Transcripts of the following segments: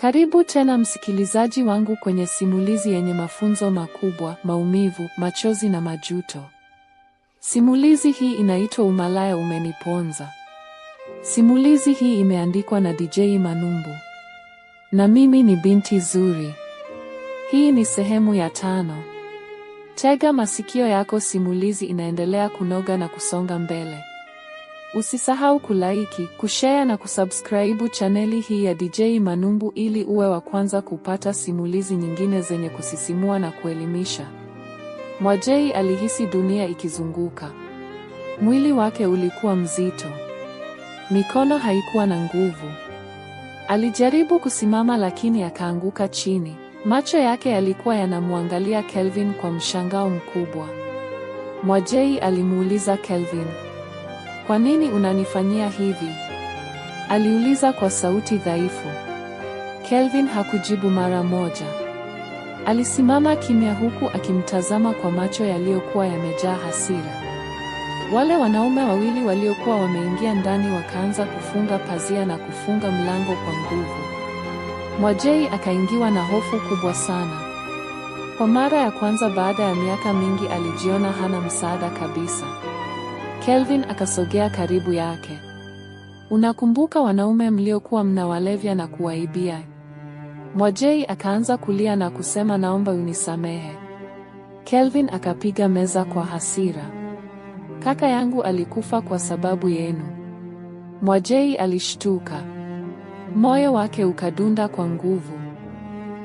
Karibu tena msikilizaji wangu kwenye simulizi yenye mafunzo makubwa, maumivu, machozi na majuto. Simulizi hii inaitwa Umalaya Umeniponza. Simulizi hii imeandikwa na DJ Manumbu. Na mimi ni Binti Zuri. Hii ni sehemu ya 5. Tega masikio yako, simulizi inaendelea kunoga na kusonga mbele. Usisahau kulike, kushare na kusubscribe chaneli hii ya DJ Manumbu ili uwe wa kwanza kupata simulizi nyingine zenye kusisimua na kuelimisha. Mwajei alihisi dunia ikizunguka. Mwili wake ulikuwa mzito. Mikono haikuwa na nguvu. Alijaribu kusimama lakini akaanguka chini. Macho yake yalikuwa yanamwangalia Kelvin kwa mshangao mkubwa. Mwajei alimuuliza Kelvin, "Kwa nini unanifanyia hivi?" Aliuliza kwa sauti dhaifu. Kelvin hakujibu mara moja. Alisimama kimya huku akimtazama kwa macho yaliyokuwa yamejaa hasira. Wale wanaume wawili waliokuwa wameingia ndani wakaanza kufunga pazia na kufunga mlango kwa nguvu. Mwajei akaingiwa na hofu kubwa sana. Kwa mara ya kwanza baada ya miaka mingi alijiona hana msaada kabisa. Kelvin akasogea karibu yake. "Unakumbuka wanaume mliokuwa mnawalevya na kuwaibia?" Mwajei akaanza kulia na kusema, "Naomba unisamehe." Kelvin akapiga meza kwa hasira. "Kaka yangu alikufa kwa sababu yenu." Mwajei alishtuka. Moyo wake ukadunda kwa nguvu.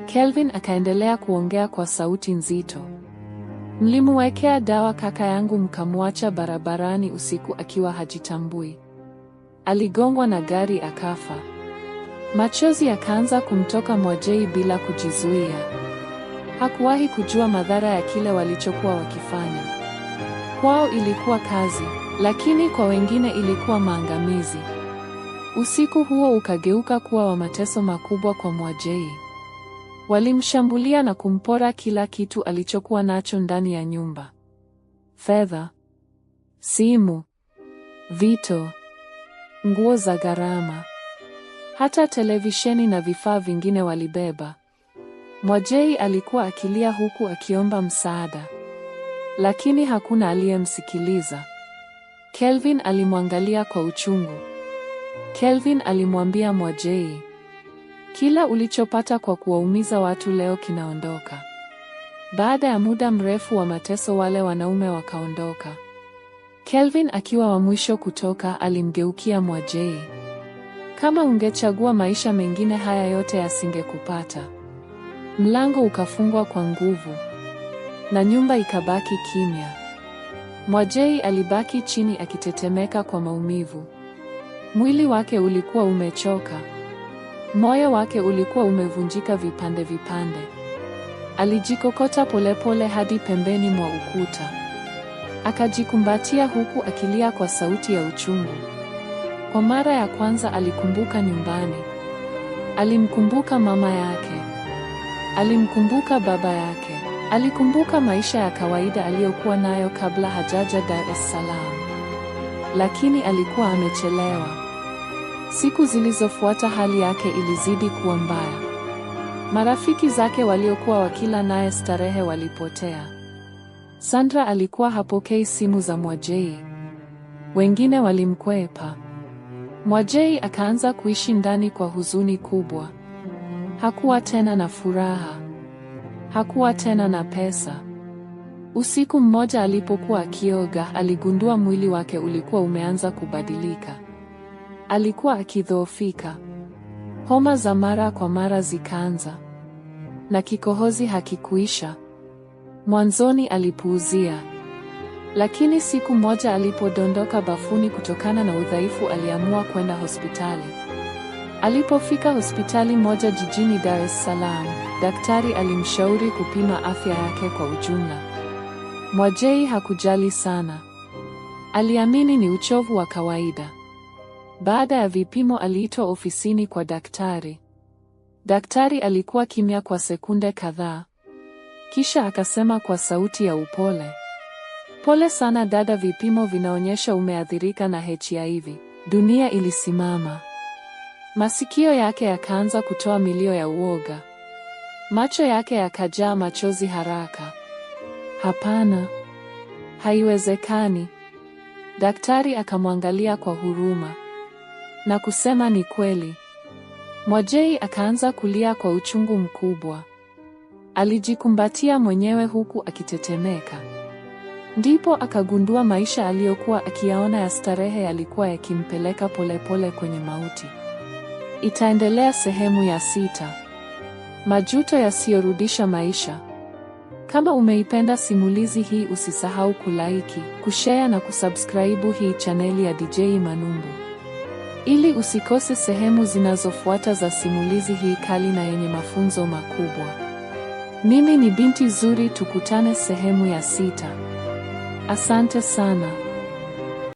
Kelvin akaendelea kuongea kwa sauti nzito. "Mlimwekea dawa kaka yangu mkamwacha barabarani usiku akiwa hajitambui. Aligongwa na gari akafa." Machozi yakaanza kumtoka Mwajei bila kujizuia. Hakuwahi kujua madhara ya kile walichokuwa wakifanya. Kwao ilikuwa kazi, lakini kwa wengine ilikuwa maangamizi. Usiku huo ukageuka kuwa wa mateso makubwa kwa Mwajei. Walimshambulia na kumpora kila kitu alichokuwa nacho ndani ya nyumba. Fedha, simu, vito, nguo za gharama, hata televisheni na vifaa vingine walibeba. Mwajei alikuwa akilia huku akiomba msaada, lakini hakuna aliyemsikiliza. Kelvin alimwangalia kwa uchungu. Kelvin alimwambia Mwajei, "Kila ulichopata kwa kuwaumiza watu leo kinaondoka." Baada ya muda mrefu wa mateso wale wanaume wakaondoka. Kelvin akiwa wa mwisho kutoka alimgeukia Mwajei. "Kama ungechagua maisha mengine haya yote yasingekupata." Mlango ukafungwa kwa nguvu. Na nyumba ikabaki kimya. Mwajei alibaki chini akitetemeka kwa maumivu. Mwili wake ulikuwa umechoka. Moyo wake ulikuwa umevunjika vipande vipande. Alijikokota polepole hadi pembeni mwa ukuta. Akajikumbatia huku akilia kwa sauti ya uchungu. Kwa mara ya kwanza alikumbuka nyumbani. Alimkumbuka mama yake. Alimkumbuka baba yake. Alikumbuka maisha ya kawaida aliyokuwa nayo kabla hajaja Dar es Salaam. Lakini alikuwa amechelewa. Siku zilizofuata hali yake ilizidi kuwa mbaya. Marafiki zake waliokuwa wakila naye starehe walipotea. Sandra alikuwa hapokei simu za Mwajei. Wengine walimkwepa. Mwajei akaanza kuishi ndani kwa huzuni kubwa. Hakuwa tena na furaha. Hakuwa tena na pesa. Usiku mmoja alipokuwa akioga, aligundua mwili wake ulikuwa umeanza kubadilika. Alikuwa akidhoofika. Homa za mara kwa mara zikaanza. Na kikohozi hakikuisha. Mwanzoni alipuuzia. Lakini siku moja alipodondoka bafuni kutokana na udhaifu, aliamua kwenda hospitali. Alipofika hospitali moja jijini Dar es Salaam, daktari alimshauri kupima afya yake kwa ujumla. Mwajei hakujali sana. Aliamini ni uchovu wa kawaida. Baada ya vipimo aliitwa ofisini kwa daktari. Daktari alikuwa kimya kwa sekunde kadhaa. Kisha akasema kwa sauti ya upole, "Pole sana dada, vipimo vinaonyesha umeathirika na HIV." Dunia ilisimama. Masikio yake yakaanza kutoa milio ya uoga. Macho yake yakajaa machozi haraka. Hapana. Haiwezekani. Daktari akamwangalia kwa huruma na kusema ni kweli. Mwajei akaanza kulia kwa uchungu mkubwa. Alijikumbatia mwenyewe huku akitetemeka. Ndipo akagundua maisha aliyokuwa akiyaona ya starehe yalikuwa yakimpeleka polepole kwenye mauti. Itaendelea sehemu ya 6. Majuto yasiyorudisha maisha. Kama umeipenda simulizi hii, usisahau kulike, kushare na kusubscribe hii chaneli ya DJ Manumbu, ili usikose sehemu zinazofuata za simulizi hii kali na yenye mafunzo makubwa. Mimi ni Binti Zuri, tukutane sehemu ya 6. Asante sana.